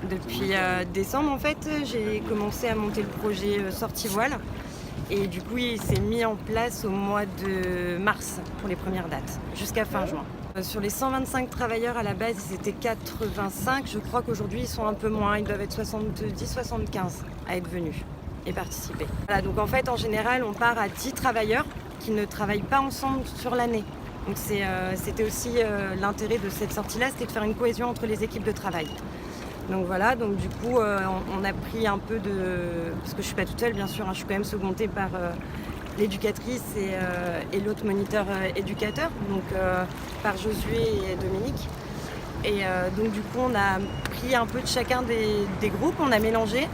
Depuis décembre, en fait, j'ai commencé à monter le projet Sortie Voile. Et du coup, il s'est mis en place au mois de mars pour les premières dates, jusqu'à fin juin. Sur les 125 travailleurs à la base, ils étaient 85. Je crois qu'aujourd'hui, ils sont un peu moins. Ils doivent être 70-75 à être venus et participer. Voilà, donc en fait, en général, on part à 10 travailleurs qui ne travaillent pas ensemble sur l'année. Donc c'était aussi l'intérêt de cette sortie-là, c'était de faire une cohésion entre les équipes de travail. Donc voilà, donc du coup, on a pris un peu de... Parce que je ne suis pas toute seule, bien sûr, hein, je suis quand même secondée par l'éducatrice et l'autre moniteur éducateur, donc par Josué et Dominique. Et donc du coup, on a pris un peu de chacun des groupes, on a mélangé.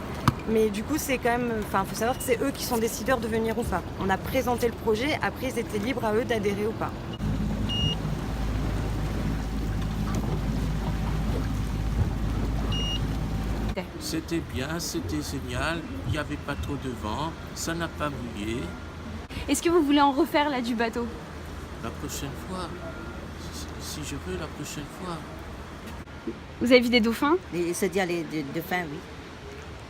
Mais du coup, c'est quand même... Enfin, il faut savoir que c'est eux qui sont décideurs de venir ou pas. On a présenté le projet, après ils étaient libres à eux d'adhérer ou pas. C'était bien, c'était génial, il n'y avait pas trop de vent, ça n'a pas mouillé. Est-ce que vous voulez en refaire là du bateau? La prochaine fois, si je veux, la prochaine fois. Vous avez vu des dauphins? C'est-à-dire les dauphins, oui.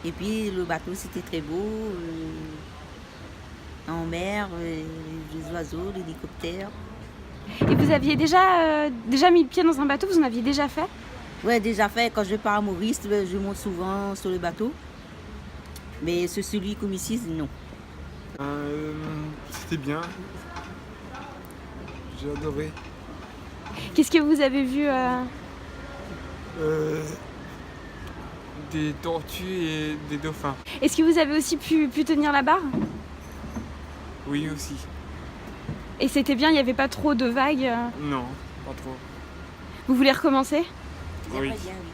Et puis le bateau, c'était très beau. En mer, les oiseaux, l'hélicoptère. Et vous aviez déjà mis le pied dans un bateau? Vous en aviez déjà fait? Ouais, déjà fait. Quand je pars à Maurice, je monte souvent sur le bateau. Mais celui comme ici, non. C'était bien. J'ai adoré. Qu'est-ce que vous avez vu? Des tortues et des dauphins. Est-ce que vous avez aussi pu tenir la barre? Oui, aussi. Et c'était bien, il n'y avait pas trop de vagues? Non, pas trop. Vous voulez recommencer? Oui. Bien, oui.